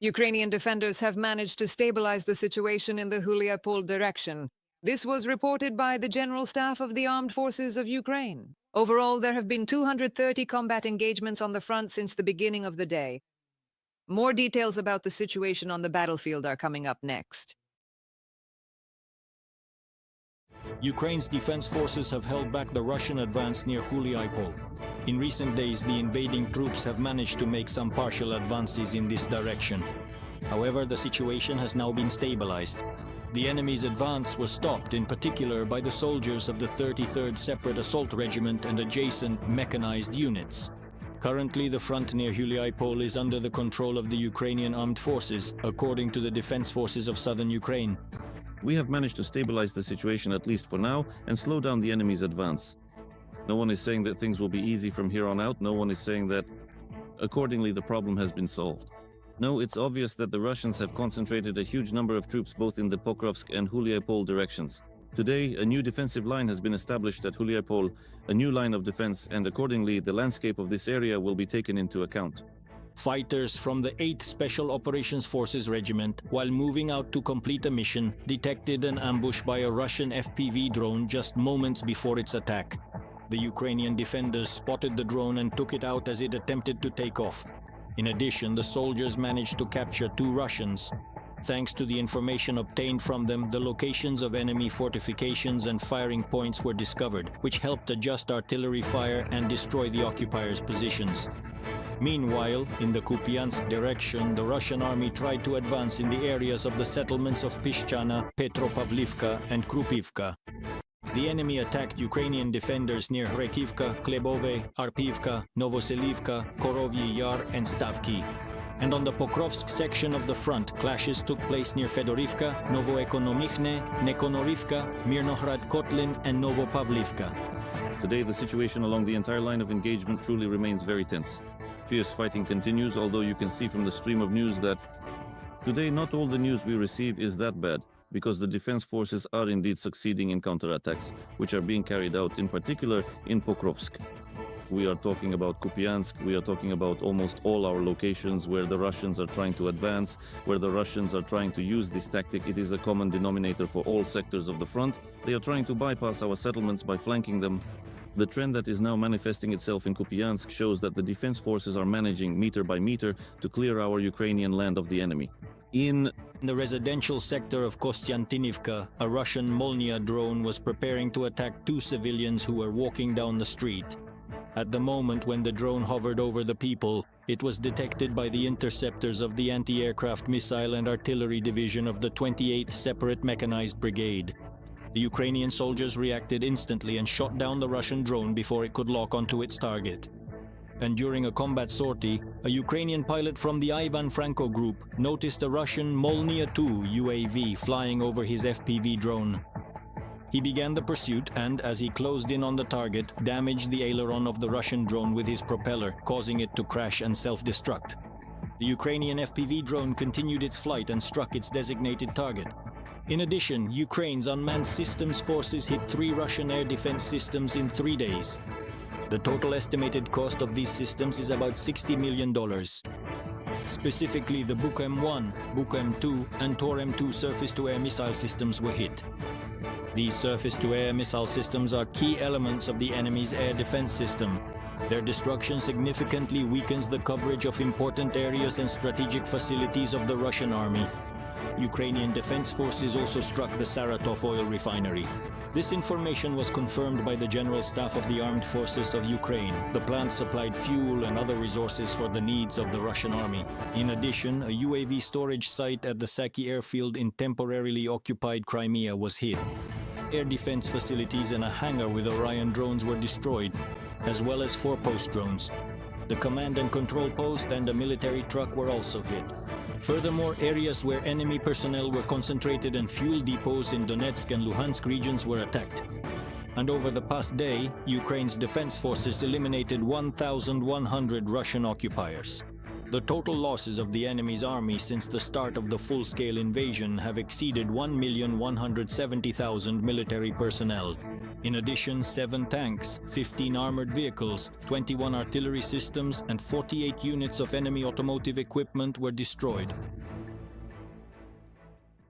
Ukrainian defenders have managed to stabilize the situation in the Huliaipole Direction. This was reported by the General Staff of the Armed Forces of Ukraine. Overall, there have been 230 combat engagements on the front since the beginning of the day. More details about the situation on the battlefield are coming up next. Ukraine's defense forces have held back the Russian advance near Huliaipole. In recent days, the invading troops have managed to make some partial advances in this direction. However, the situation has now been stabilized. The enemy's advance was stopped in particular by the soldiers of the 33rd Separate Assault Regiment and adjacent mechanized units. Currently, the front near Huliaipole is under the control of the Ukrainian Armed Forces, according to the Defense Forces of southern Ukraine. We have managed to stabilize the situation at least for now and slow down the enemy's advance. No one is saying that things will be easy from here on out. No one is saying that, accordingly, the problem has been solved. No, it's obvious that the Russians have concentrated a huge number of troops both in the Pokrovsk and Huliaipole directions. Today, a new defensive line has been established at Huliaipole, a new line of defense, and accordingly, the landscape of this area will be taken into account. Fighters from the 8th Special Operations Forces Regiment, while moving out to complete a mission, detected an ambush by a Russian FPV drone just moments before its attack. The Ukrainian defenders spotted the drone and took it out as it attempted to take off. In addition, the soldiers managed to capture 2 Russians. Thanks to the information obtained from them, the locations of enemy fortifications and firing points were discovered, which helped adjust artillery fire and destroy the occupiers' positions. Meanwhile, in the Kupiansk direction, the Russian army tried to advance in the areas of the settlements of Pishchana, Petropavlivka, and Krupivka. The enemy attacked Ukrainian defenders near Hrekivka, Klebove, Arpivka, Novoselivka, Korovyi Yar, and Stavki. And on the Pokrovsk section of the front, clashes took place near Fedorivka, Novoekonomichne, Nekonorivka, Mirnohrad Kotlin, and Novopavlivka. Today, the situation along the entire line of engagement truly remains very tense. Fierce fighting continues, although you can see from the stream of news that today not all the news we receive is that bad, because the defense forces are indeed succeeding in counterattacks, which are being carried out in particular in Pokrovsk. We are talking about Kupiansk, we are talking about almost all our locations where the Russians are trying to advance, where the Russians are trying to use this tactic. It is a common denominator for all sectors of the front. They are trying to bypass our settlements by flanking them. The trend that is now manifesting itself in Kupiansk shows that the defense forces are managing, meter by meter, to clear our Ukrainian land of the enemy. In the residential sector of Kostiantinivka, a Russian Molnia drone was preparing to attack 2 civilians who were walking down the street. At the moment when the drone hovered over the people, it was detected by the interceptors of the Anti-Aircraft Missile and Artillery Division of the 28th Separate Mechanized Brigade. The Ukrainian soldiers reacted instantly and shot down the Russian drone before it could lock onto its target. And during a combat sortie, a Ukrainian pilot from the Ivan Franko group noticed a Russian Molnia 2 UAV flying over his FPV drone. He began the pursuit and, as he closed in on the target, damaged the aileron of the Russian drone with his propeller, causing it to crash and self-destruct. The Ukrainian FPV drone continued its flight and struck its designated target. In addition, Ukraine's unmanned systems forces hit 3 Russian air defense systems in 3 days. The total estimated cost of these systems is about $60 million. Specifically, the Buk-M1, Buk-M2, and Tor-M2 surface-to-air missile systems were hit. These surface-to-air missile systems are key elements of the enemy's air defense system. Their destruction significantly weakens the coverage of important areas and strategic facilities of the Russian army. Ukrainian Defense Forces also struck the Saratov oil refinery. This information was confirmed by the General Staff of the Armed Forces of Ukraine. The plant supplied fuel and other resources for the needs of the Russian army. In addition, a UAV storage site at the Saki airfield in temporarily occupied Crimea was hit. Air defense facilities and a hangar with Orion drones were destroyed, as well as 4 post drones. The command and control post and a military truck were also hit. Furthermore, areas where enemy personnel were concentrated and fuel depots in Donetsk and Luhansk regions were attacked. And over the past day, Ukraine's defense forces eliminated 1,100 Russian occupiers. The total losses of the enemy's army since the start of the full-scale invasion have exceeded 1,170,000 military personnel. In addition, 7 tanks, 15 armored vehicles, 21 artillery systems, and 48 units of enemy automotive equipment were destroyed.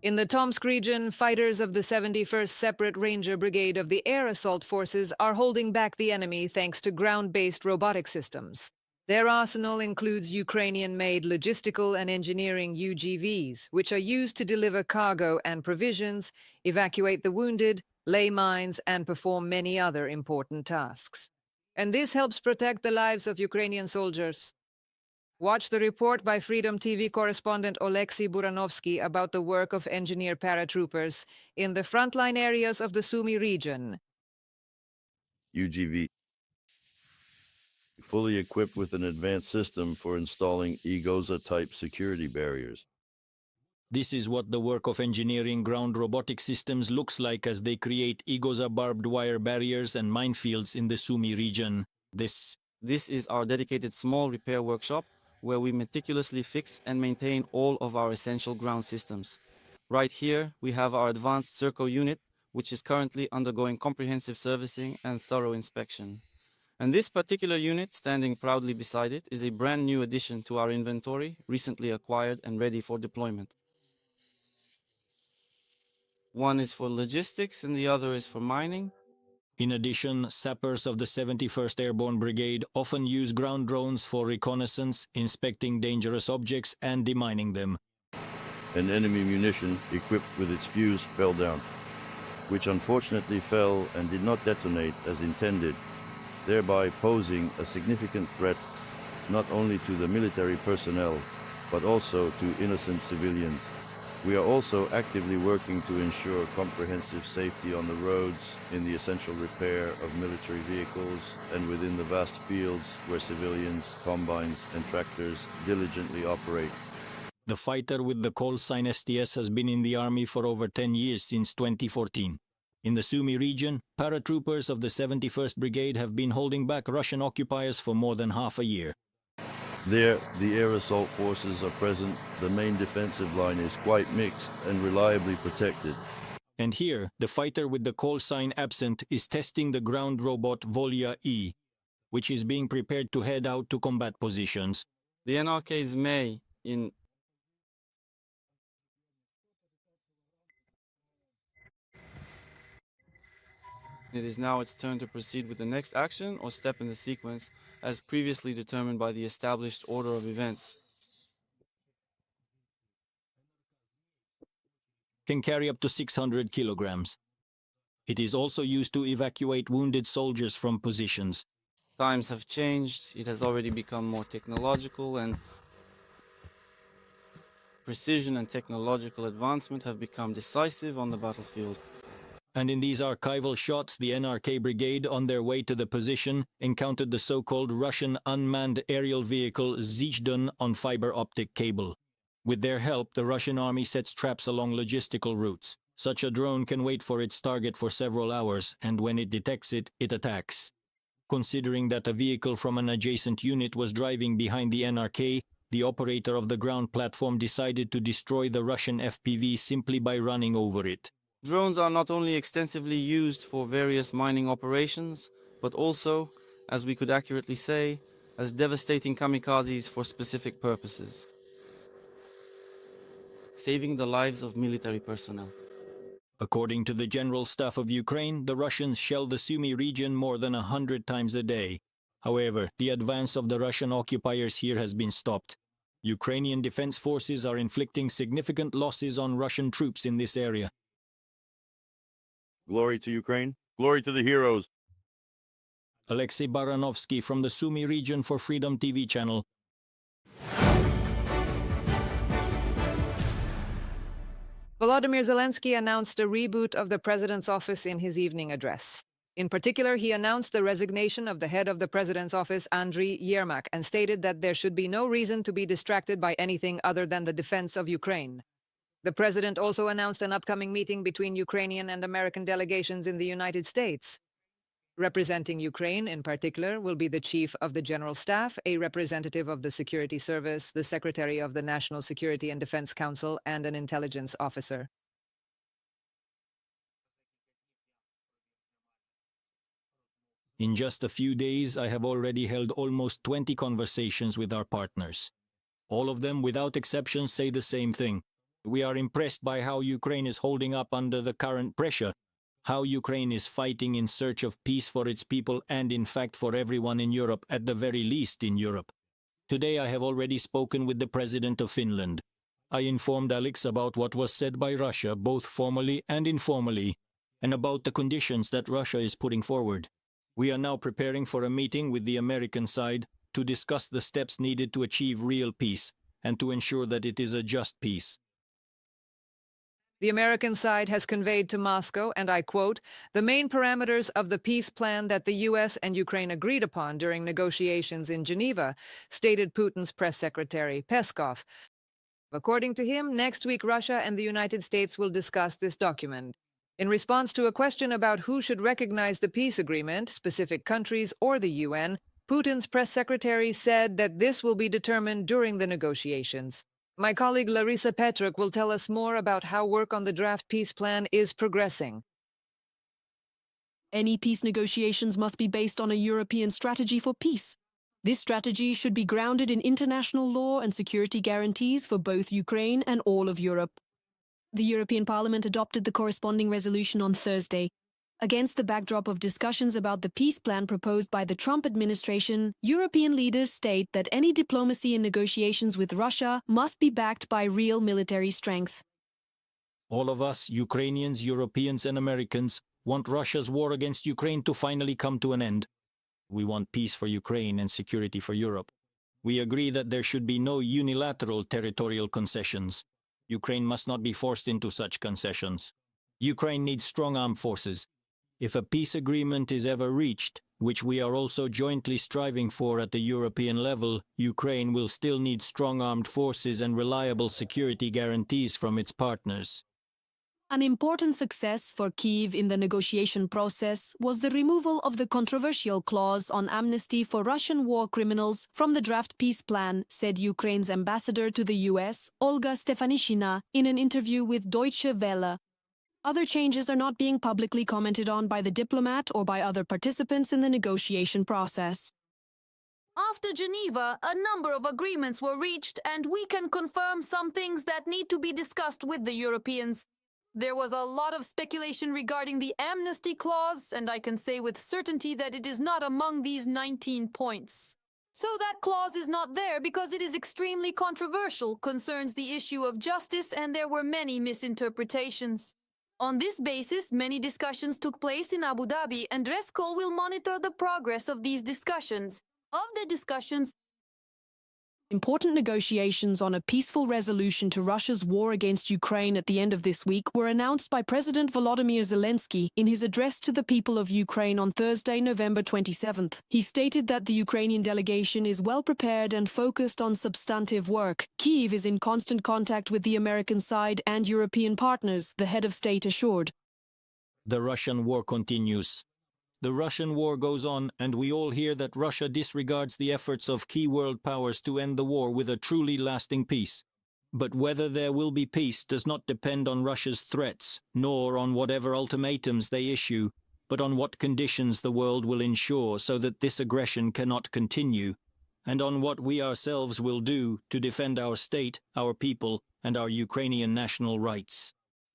In the Tomsk region, fighters of the 71st Separate Ranger Brigade of the Air Assault Forces are holding back the enemy thanks to ground-based robotic systems. Their arsenal includes Ukrainian-made logistical and engineering UGVs, which are used to deliver cargo and provisions, evacuate the wounded, lay mines, and perform many other important tasks. And this helps protect the lives of Ukrainian soldiers. Watch the report by Freedom TV correspondent Oleksiy Buranovsky about the work of engineer paratroopers in the frontline areas of the Sumy region. UGV, fully equipped with an advanced system for installing EGOZA-type security barriers. This is what the work of engineering ground robotic systems looks like as they create EGOZA barbed wire barriers and minefields in the Sumy region. This is our dedicated small repair workshop where we meticulously fix and maintain all of our essential ground systems. Right here, we have our advanced Serco unit, which is currently undergoing comprehensive servicing and thorough inspection. And this particular unit, standing proudly beside it, is a brand new addition to our inventory, recently acquired and ready for deployment. One is for logistics and the other is for mining. In addition, sappers of the 71st Airborne Brigade often use ground drones for reconnaissance, inspecting dangerous objects and demining them. An enemy munition equipped with its fuse fell down, which unfortunately fell and did not detonate as intended, thereby posing a significant threat not only to the military personnel, but also to innocent civilians. We are also actively working to ensure comprehensive safety on the roads, in the essential repair of military vehicles, and within the vast fields where civilians, combines, and tractors diligently operate. The fighter with the call sign STS has been in the army for over 10 years since 2014. In the Sumy region, paratroopers of the 71st Brigade have been holding back Russian occupiers for more than half a year. There, the air assault forces are present. The main defensive line is quite mixed and reliably protected. And here, the fighter with the call sign absent is testing the ground robot Volya E, which is being prepared to head out to combat positions. The NRK's May in It is now its turn to proceed with the next action or step in the sequence as previously determined by the established order of events. Can carry up to 600 kilograms. It is also used to evacuate wounded soldiers from positions. Times have changed. It has already become more technological, and precision and technological advancement have become decisive on the battlefield. And in these archival shots, the NRK Brigade, on their way to the position, encountered the so-called Russian unmanned aerial vehicle Zizhdun on fiber optic cable. With their help, the Russian army sets traps along logistical routes. Such a drone can wait for its target for several hours, and when it detects it, it attacks. Considering that a vehicle from an adjacent unit was driving behind the NRK, the operator of the ground platform decided to destroy the Russian FPV simply by running over it. Drones are not only extensively used for various mining operations, but also, as we could accurately say, as devastating kamikazes for specific purposes, saving the lives of military personnel. According to the General Staff of Ukraine, the Russians shell the Sumy region more than 100 times a day. However, the advance of the Russian occupiers here has been stopped. Ukrainian Defense Forces are inflicting significant losses on Russian troops in this area. Glory to Ukraine. Glory to the heroes. Oleksiy Buranovsky from the Sumy region for Freedom TV channel. Volodymyr Zelensky announced a reboot of the president's office in his evening address. In particular, he announced the resignation of the head of the president's office, Andriy Yermak, and stated that there should be no reason to be distracted by anything other than the defense of Ukraine. The president also announced an upcoming meeting between Ukrainian and American delegations in the United States. Representing Ukraine in particular will be the Chief of the General Staff, a representative of the Security Service, the Secretary of the National Security and Defense Council, and an intelligence officer. In just a few days, I have already held almost 20 conversations with our partners. All of them, without exception, say the same thing. We are impressed by how Ukraine is holding up under the current pressure, how Ukraine is fighting in search of peace for its people and, in fact, for everyone in Europe, at the very least in Europe. Today I have already spoken with the President of Finland. I informed Alex about what was said by Russia, both formally and informally, and about the conditions that Russia is putting forward. We are now preparing for a meeting with the American side to discuss the steps needed to achieve real peace and to ensure that it is a just peace. The American side has conveyed to Moscow, and I quote, the main parameters of the peace plan that the U.S. and Ukraine agreed upon during negotiations in Geneva, stated Putin's press secretary, Peskov. According to him, next week Russia and the United States will discuss this document. In response to a question about who should recognize the peace agreement, specific countries or the UN, Putin's press secretary said that this will be determined during the negotiations. My colleague Larisa Petruk will tell us more about how work on the draft peace plan is progressing. Any peace negotiations must be based on a European strategy for peace. This strategy should be grounded in international law and security guarantees for both Ukraine and all of Europe. The European Parliament adopted the corresponding resolution on Thursday. Against the backdrop of discussions about the peace plan proposed by the Trump administration, European leaders state that any diplomacy in negotiations with Russia must be backed by real military strength. All of us, Ukrainians, Europeans and Americans, want Russia's war against Ukraine to finally come to an end. We want peace for Ukraine and security for Europe. We agree that there should be no unilateral territorial concessions. Ukraine must not be forced into such concessions. Ukraine needs strong armed forces. If a peace agreement is ever reached, which we are also jointly striving for at the European level, Ukraine will still need strong armed forces and reliable security guarantees from its partners. An important success for Kyiv in the negotiation process was the removal of the controversial clause on amnesty for Russian war criminals from the draft peace plan, said Ukraine's ambassador to the US, Olga Stefanishina, in an interview with Deutsche Welle. Other changes are not being publicly commented on by the diplomat or by other participants in the negotiation process. After Geneva, a number of agreements were reached, and we can confirm some things that need to be discussed with the Europeans. There was a lot of speculation regarding the amnesty clause, and I can say with certainty that it is not among these 19 points. So that clause is not there because it is extremely controversial, concerns the issue of justice, and there were many misinterpretations. On this basis, many discussions took place in Abu Dhabi, and Resco will monitor the progress of these discussions. Of the discussions, important negotiations on a peaceful resolution to Russia's war against Ukraine at the end of this week were announced by President Volodymyr Zelensky in his address to the people of Ukraine on Thursday, November 27th. He stated that the Ukrainian delegation is well prepared and focused on substantive work. Kyiv is in constant contact with the American side and European partners, the head of state assured. The Russian war continues. The Russian war goes on, and we all hear that Russia disregards the efforts of key world powers to end the war with a truly lasting peace. But whether there will be peace does not depend on Russia's threats, nor on whatever ultimatums they issue, but on what conditions the world will ensure so that this aggression cannot continue, and on what we ourselves will do to defend our state, our people, and our Ukrainian national rights.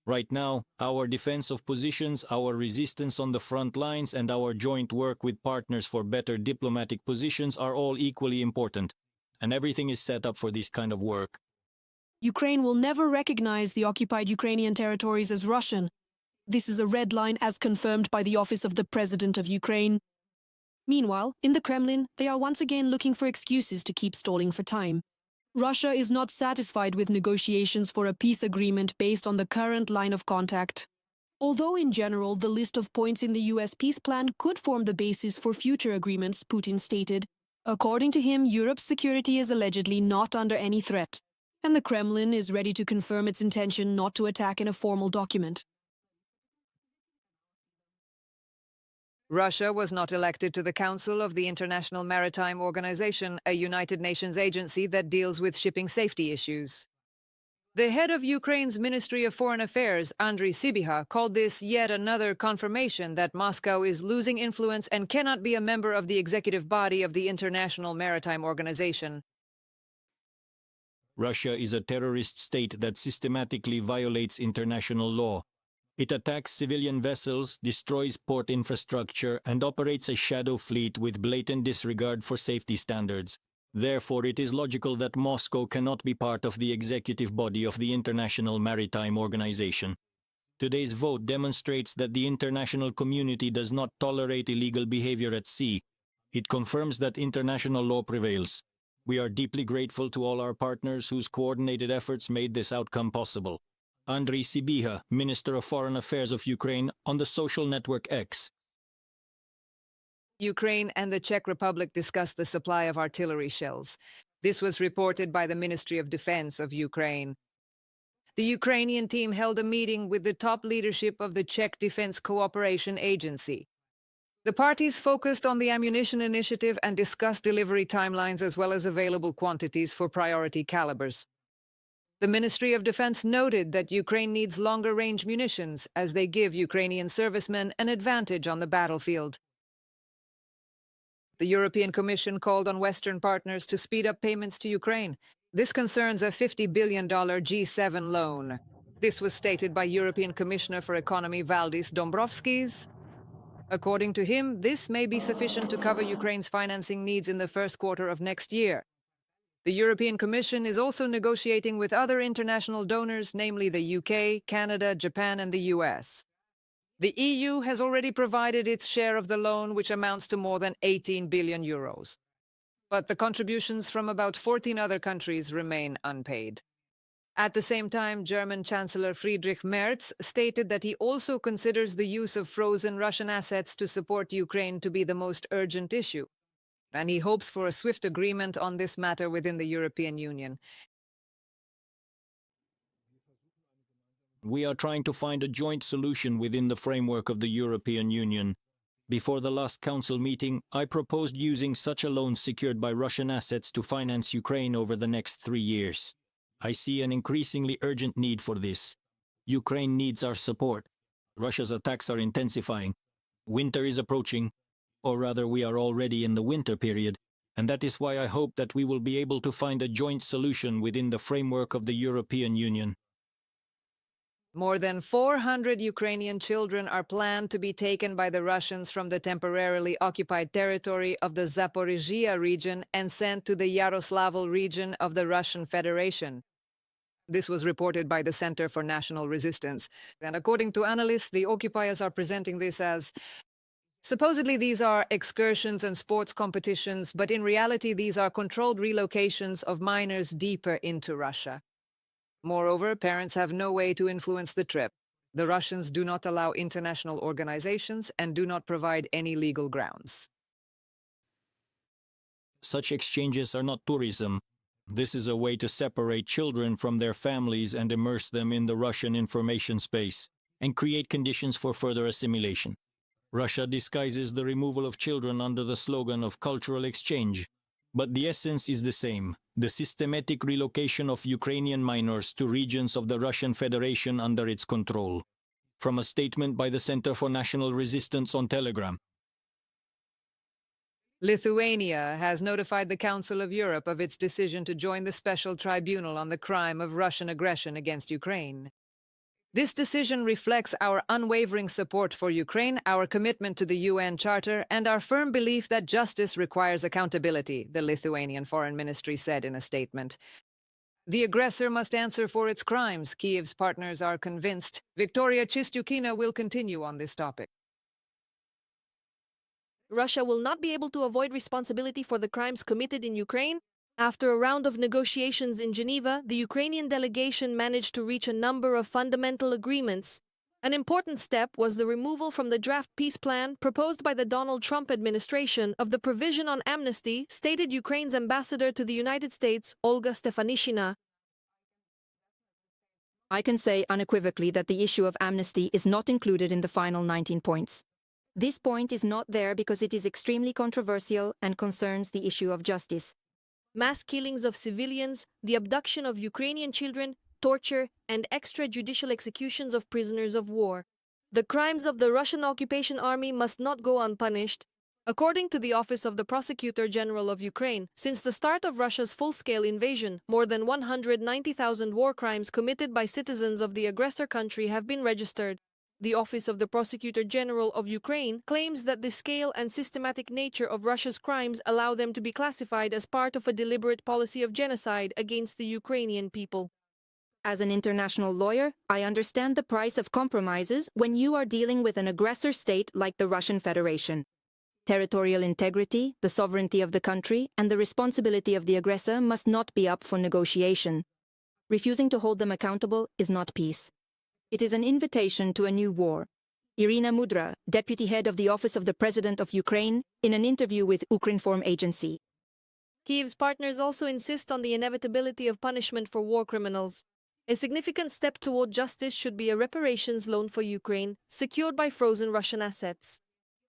Right now, our defense of positions, our resistance on the front lines, and our joint work with partners for better diplomatic positions are all equally important, and everything is set up for this kind of work. Ukraine will never recognize the occupied Ukrainian territories as Russian. This is a red line as confirmed by the Office of the President of Ukraine. Meanwhile, in the Kremlin, they are once again looking for excuses to keep stalling for time. Russia is not satisfied with negotiations for a peace agreement based on the current line of contact. Although in general the list of points in the US peace plan could form the basis for future agreements, Putin stated, according to him, Europe's security is allegedly not under any threat, and the Kremlin is ready to confirm its intention not to attack in a formal document. Russia was not elected to the Council of the International Maritime Organization, a United Nations agency that deals with shipping safety issues. The head of Ukraine's Ministry of Foreign Affairs, Andriy Sybiha, called this yet another confirmation that Moscow is losing influence and cannot be a member of the executive body of the International Maritime Organization. Russia is a terrorist state that systematically violates international law. It attacks civilian vessels, destroys port infrastructure, and operates a shadow fleet with blatant disregard for safety standards. Therefore, it is logical that Moscow cannot be part of the executive body of the International Maritime Organization. Today's vote demonstrates that the international community does not tolerate illegal behavior at sea. It confirms that international law prevails. We are deeply grateful to all our partners whose coordinated efforts made this outcome possible. Andriy Sybiha, Minister of Foreign Affairs of Ukraine, on the social network X. Ukraine and the Czech Republic discussed the supply of artillery shells. This was reported by the Ministry of Defense of Ukraine. The Ukrainian team held a meeting with the top leadership of the Czech Defense Cooperation Agency. The parties focused on the ammunition initiative and discussed delivery timelines as well as available quantities for priority calibers. The Ministry of Defense noted that Ukraine needs longer-range munitions as they give Ukrainian servicemen an advantage on the battlefield. The European Commission called on Western partners to speed up payments to Ukraine. This concerns a $50 billion G7 loan. This was stated by European Commissioner for Economy Valdis Dombrovskis. According to him, this may be sufficient to cover Ukraine's financing needs in the first quarter of next year. The European Commission is also negotiating with other international donors, namely the UK, Canada, Japan, and the US. The EU has already provided its share of the loan, which amounts to more than 18 billion euros. But the contributions from about 14 other countries remain unpaid. At the same time, German Chancellor Friedrich Merz stated that he also considers the use of frozen Russian assets to support Ukraine to be the most urgent issue, and he hopes for a swift agreement on this matter within the European Union. We are trying to find a joint solution within the framework of the European Union. Before the last Council meeting, I proposed using such a loan secured by Russian assets to finance Ukraine over the next 3 years. I see an increasingly urgent need for this. Ukraine needs our support. Russia's attacks are intensifying. Winter is approaching, or rather we are already in the winter period, and that is why I hope that we will be able to find a joint solution within the framework of the European Union. More than 400 Ukrainian children are planned to be taken by the Russians from the temporarily occupied territory of the Zaporizhia region and sent to the Yaroslavl region of the Russian Federation. This was reported by the Center for National Resistance. And according to analysts, the occupiers are presenting this as supposedly these are excursions and sports competitions, but in reality these are controlled relocations of minors deeper into Russia. Moreover, parents have no way to influence the trip. The Russians do not allow international organizations and do not provide any legal grounds. Such exchanges are not tourism. This is a way to separate children from their families and immerse them in the Russian information space and create conditions for further assimilation. Russia disguises the removal of children under the slogan of cultural exchange, but the essence is the same: the systematic relocation of Ukrainian minors to regions of the Russian Federation under its control. From a statement by the Center for National Resistance on Telegram. Lithuania has notified the Council of Europe of its decision to join the Special Tribunal on the crime of Russian aggression against Ukraine. This decision reflects our unwavering support for Ukraine, our commitment to the UN Charter, and our firm belief that justice requires accountability, the Lithuanian Foreign Ministry said in a statement. The aggressor must answer for its crimes, Kyiv's partners are convinced. Victoria Chistyukina will continue on this topic. Russia will not be able to avoid responsibility for the crimes committed in Ukraine. After a round of negotiations in Geneva, the Ukrainian delegation managed to reach a number of fundamental agreements. An important step was the removal from the draft peace plan proposed by the Donald Trump administration of the provision on amnesty, stated Ukraine's ambassador to the United States, Olga Stefanishina. I can say unequivocally that the issue of amnesty is not included in the final 19 points. This point is not there because it is extremely controversial and concerns the issue of justice. Mass killings of civilians, the abduction of Ukrainian children, torture, and extrajudicial executions of prisoners of war. The crimes of the Russian occupation army must not go unpunished. According to the Office of the Prosecutor General of Ukraine, since the start of Russia's full-scale invasion, more than 190,000 war crimes committed by citizens of the aggressor country have been registered. The Office of the Prosecutor General of Ukraine claims that the scale and systematic nature of Russia's crimes allow them to be classified as part of a deliberate policy of genocide against the Ukrainian people. As an international lawyer, I understand the price of compromises when you are dealing with an aggressor state like the Russian Federation. Territorial integrity, the sovereignty of the country, and the responsibility of the aggressor must not be up for negotiation. Refusing to hold them accountable is not peace. It is an invitation to a new war. Irina Mudra, deputy head of the Office of the President of Ukraine, in an interview with Ukrinform agency. Kyiv's partners also insist on the inevitability of punishment for war criminals. A significant step toward justice should be a reparations loan for Ukraine, secured by frozen Russian assets.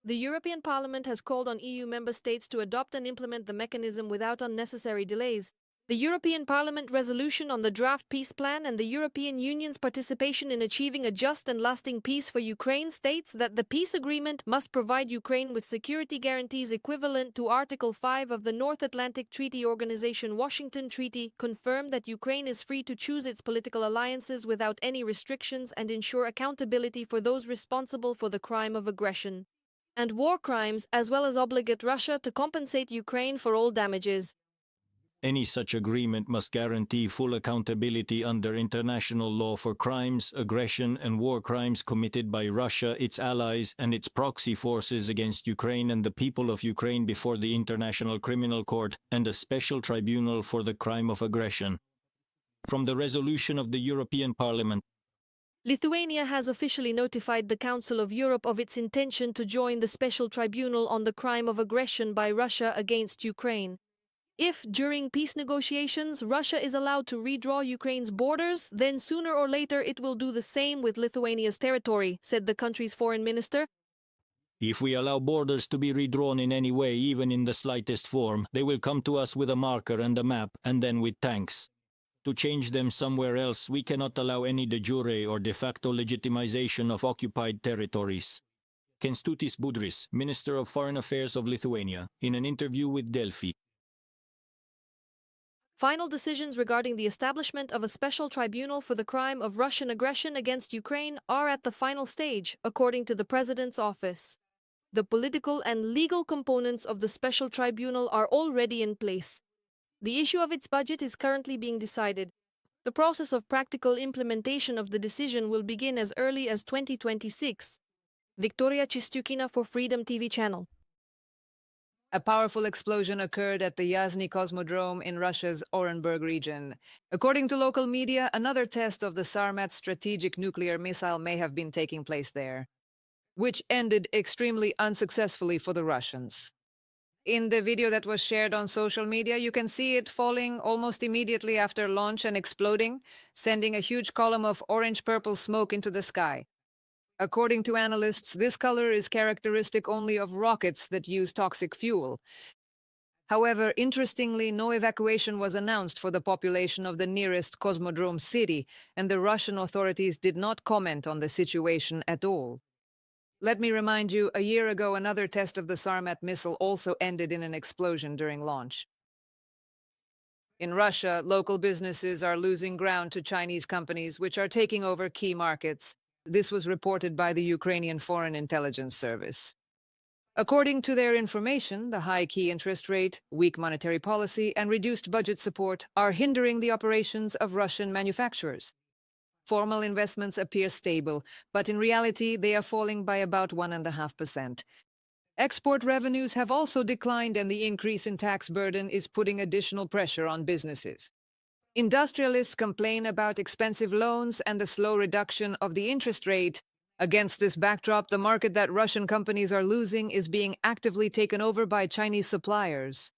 The European Parliament has called on EU member states to adopt and implement the mechanism without unnecessary delays. The European Parliament resolution on the draft peace plan and the European Union's participation in achieving a just and lasting peace for Ukraine states that the peace agreement must provide Ukraine with security guarantees equivalent to Article 5 of the North Atlantic Treaty Organization Washington Treaty, confirm that Ukraine is free to choose its political alliances without any restrictions and ensure accountability for those responsible for the crime of aggression and war crimes, as well as obligate Russia to compensate Ukraine for all damages. Any such agreement must guarantee full accountability under international law for crimes, aggression, and war crimes committed by Russia, its allies, and its proxy forces against Ukraine and the people of Ukraine before the International Criminal Court and a special tribunal for the crime of aggression. From the resolution of the European Parliament, Lithuania has officially notified the Council of Europe of its intention to join the Special Tribunal on the crime of aggression by Russia against Ukraine. If, during peace negotiations, Russia is allowed to redraw Ukraine's borders, then sooner or later it will do the same with Lithuania's territory, said the country's foreign minister. if we allow borders to be redrawn in any way, even in the slightest form, they will come to us with a marker and a map, and then with tanks. To change them somewhere else, we cannot allow any de jure or de facto legitimization of occupied territories. Kęstutis Budrys, Minister of Foreign Affairs of Lithuania, in an interview with Delphi. Final decisions regarding the establishment of a special tribunal for the crime of Russian aggression against Ukraine are at the final stage, according to the President's office. The political and legal components of the special tribunal are already in place. The issue of its budget is currently being decided. The process of practical implementation of the decision will begin as early as 2026. Victoria Chistyukina for Freedom TV channel. A powerful explosion occurred at the Yasny Cosmodrome in Russia's Orenburg region. According to local media, another test of the Sarmat strategic nuclear missile may have been taking place there, which ended extremely unsuccessfully for the Russians. In the video that was shared on social media, you can see it falling almost immediately after launch and exploding, sending a huge column of orange-purple smoke into the sky. According to analysts, this color is characteristic only of rockets that use toxic fuel. However, interestingly, no evacuation was announced for the population of the nearest Cosmodrome city, and the Russian authorities did not comment on the situation at all. Let me remind you, a year ago, another test of the Sarmat missile also ended in an explosion during launch. In Russia, local businesses are losing ground to Chinese companies, which are taking over key markets. This was reported by the Ukrainian Foreign Intelligence Service. According to their information, the high key interest rate, weak monetary policy, and reduced budget support are hindering the operations of Russian manufacturers. Formal investments appear stable, but in reality, they are falling by about 1.5%. Export revenues have also declined, and the increase in tax burden is putting additional pressure on businesses. Industrialists complain about expensive loans and the slow reduction of the interest rate. Against this backdrop, the market that Russian companies are losing is being actively taken over by Chinese suppliers.